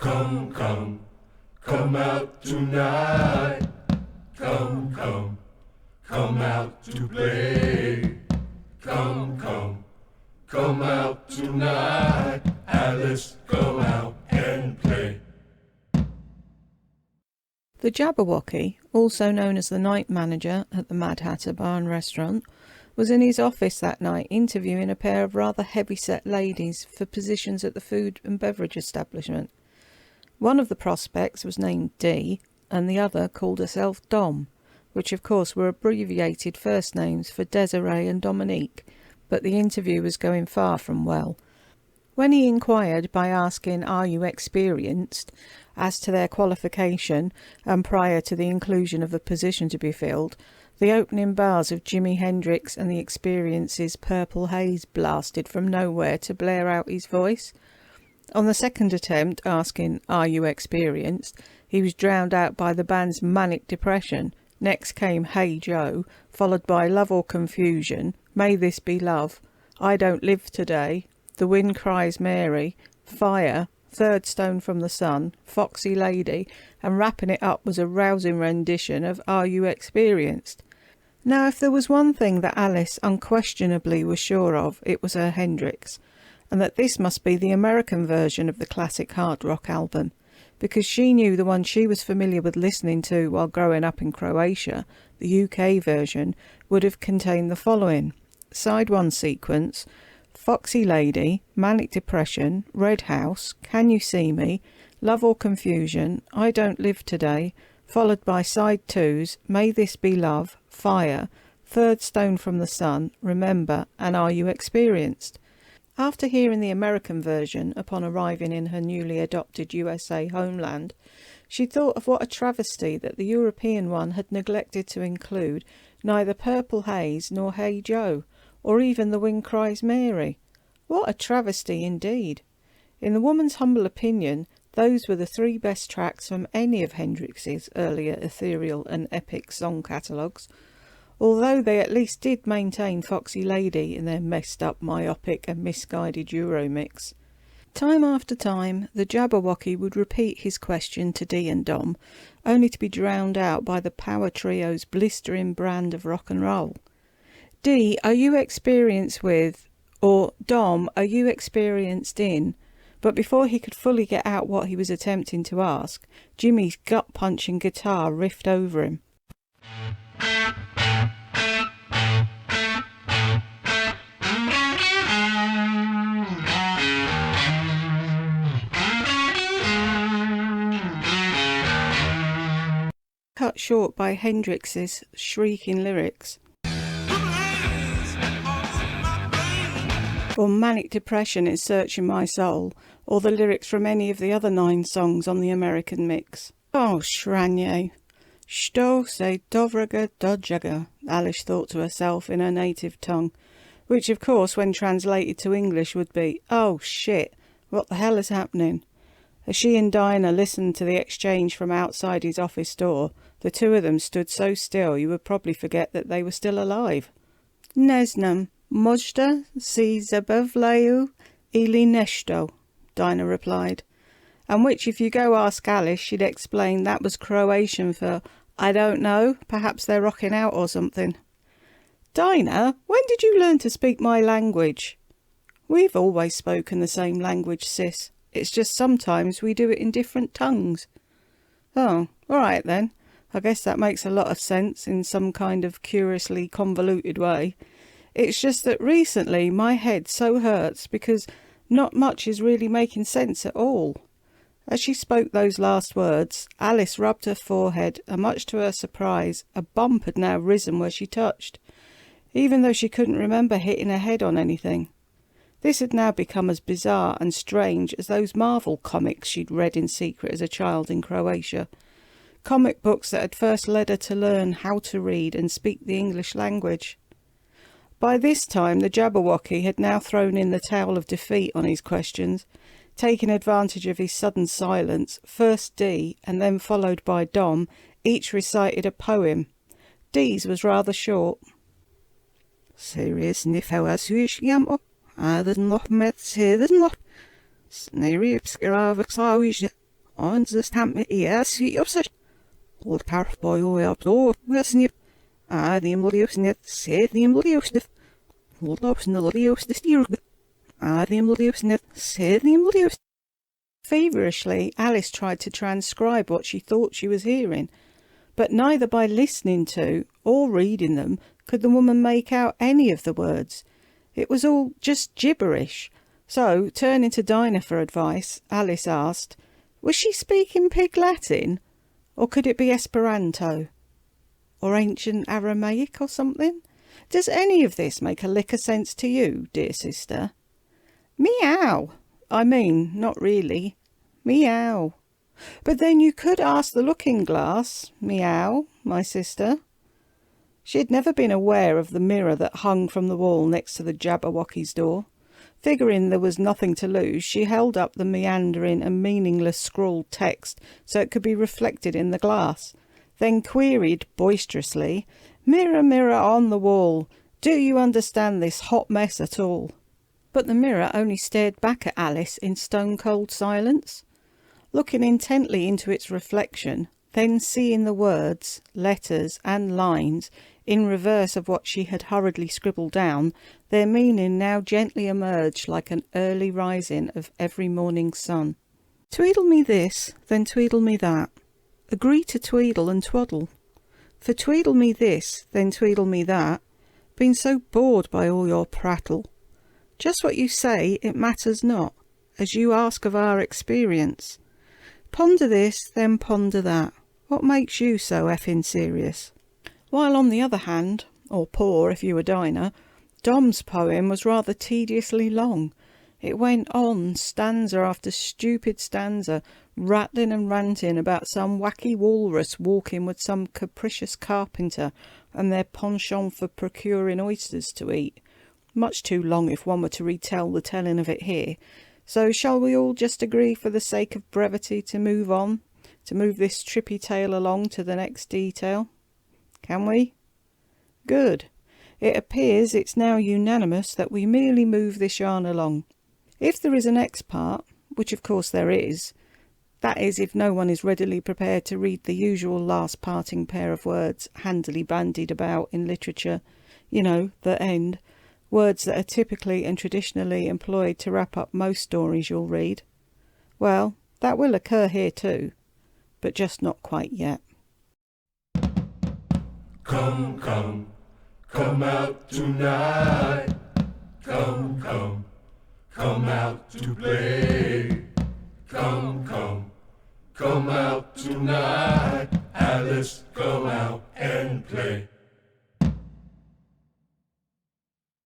Come, come, come out tonight. Come, come, come out to play. Come, come, come out tonight. Alice, come out and play. The Jabberwocky, also known as the night manager at the Mad Hatter Bar and Restaurant, was in his office that night interviewing a pair of rather heavy-set ladies for positions at the food and beverage establishment. One of the prospects was named Dee, and the other called herself Dom, which of course were abbreviated first names for Desiree and Dominique, but the interview was going far from well. When he inquired by asking, "Are you experienced?" as to their qualification and prior to the inclusion of the position to be filled, the opening bars of Jimi Hendrix and the Experience's Purple Haze blasted from nowhere to blare out his voice. On the second attempt, asking, "Are you experienced?" he was drowned out by the band's Manic Depression. Next came Hey Joe, followed by Love or Confusion, May This Be Love, I Don't Live Today, The Wind Cries Mary, Fire, Third Stone from the Sun, Foxy Lady, and wrapping it up was a rousing rendition of Are You Experienced? Now, if there was one thing that Alice unquestionably was sure of, it was her Hendrix, and that this must be the American version of the classic hard rock album, because she knew the one she was familiar with listening to while growing up in Croatia, the UK version, would have contained the following: Side 1 sequence, Foxy Lady, Manic Depression, Red House, Can You See Me, Love or Confusion, I Don't Live Today, followed by Side 2s, May This Be Love, Fire, Third Stone from the Sun, Remember, and Are You Experienced? After hearing the American version upon arriving in her newly adopted USA homeland, she thought of what a travesty that the European one had neglected to include neither Purple Haze nor Hey Joe, or even The Wind Cries Mary. What a travesty indeed! In the woman's humble opinion, those were the three best tracks from any of Hendrix's earlier ethereal and epic song catalogues, although they at least did maintain Foxy Lady in their messed up, myopic and misguided Euro mix. Time after time, the Jabberwocky would repeat his question to Dee and Dom, only to be drowned out by the power trio's blistering brand of rock and roll. Dee, are you experienced with, or Dom, are you experienced in? But before he could fully get out what he was attempting to ask, Jimmy's gut-punching guitar riffed over him. Cut short by Hendrix's shrieking lyrics. Or Manic Depression is Searching My Soul, or the lyrics from any of the other 9 songs on the American mix. Oh, Shranye. Shto se dovraga dodjaga, Alice thought to herself in her native tongue, which of course when translated to English would be, oh shit, what the hell is happening? As she and Dinah listened to the exchange from outside his office door, the two of them stood so still you would probably forget that they were still alive. Neznam. Možda si zabavlaju ili nešto, Dinah replied, and which if you go ask Alice she'd explain that was Croatian for, I don't know, perhaps they're rocking out or something. Dinah, when did you learn to speak my language? We've always spoken the same language, sis. It's just sometimes we do it in different tongues. Oh, all right then. I guess that makes a lot of sense in some kind of curiously convoluted way. It's just that recently my head so hurts because not much is really making sense at all. As she spoke those last words, Alice rubbed her forehead, and much to her surprise, a bump had now risen where she touched, even though she couldn't remember hitting her head on anything. This had now become as bizarre and strange as those Marvel comics she'd read in secret as a child in Croatia. Comic books that had first led her to learn how to read and speak the English language. By this time the Jabberwocky had now thrown in the towel of defeat on his questions, taking advantage of his sudden silence. First Dee, and then followed by Dom, each recited a poem. Dee's was rather short. Serious nog met nog. Snarry obscura On the stamp yes, he upset. Old carf boy, up door, well snip. Ah, the Moliosnet, said the Moliosnet. Old ups in the Lolios, the steer. Ah, the Moliosnet, said the Molios. Feverishly, Alice tried to transcribe what she thought she was hearing, but neither by listening to or reading them could the woman make out any of the words. It was all just gibberish. So, turning to Dinah for advice, Alice asked, was she speaking Pig Latin? Or could it be Esperanto? Or ancient Aramaic or something? Does any of this make a lick of sense to you, dear sister? Meow. I mean, not really. Meow. But then you could ask the looking-glass. Meow, my sister. She had never been aware of the mirror that hung from the wall next to the Jabberwocky's door. Figuring there was nothing to lose, she held up the meandering and meaningless scrawled text so it could be reflected in the glass, then queried boisterously, "Mirror, mirror on the wall, do you understand this hot mess at all?" But the mirror only stared back at Alice in stone-cold silence. Looking intently into its reflection, then seeing the words, letters and lines in reverse of what she had hurriedly scribbled down, their meaning now gently emerged like an early rising of every morning sun. Tweedle me this, then tweedle me that. Agree to tweedle and twaddle. For tweedle me this, then tweedle me that. Been so bored by all your prattle. Just what you say, it matters not, as you ask of our experience. Ponder this, then ponder that. What makes you so effing serious? While on the other hand, or poor if you were Dinah, Dom's poem was rather tediously long. It went on, stanza after stupid stanza, rattling and ranting about some wacky walrus walking with some capricious carpenter and their penchant for procuring oysters to eat. Much too long if one were to retell the telling of it here. So shall we all just agree for the sake of brevity to move on, to move this trippy tale along to the next detail? Can we? Good. It appears it's now unanimous that we merely move this yarn along. If there is a next part, which of course there is, that is if no one is readily prepared to read the usual last parting pair of words handily bandied about in literature, you know, the end, words that are typically and traditionally employed to wrap up most stories you'll read. Well, that will occur here too, but just not quite yet. Come, come, come out tonight. Come, come, come out to play. Come, come, come out tonight. Alice, come out and play.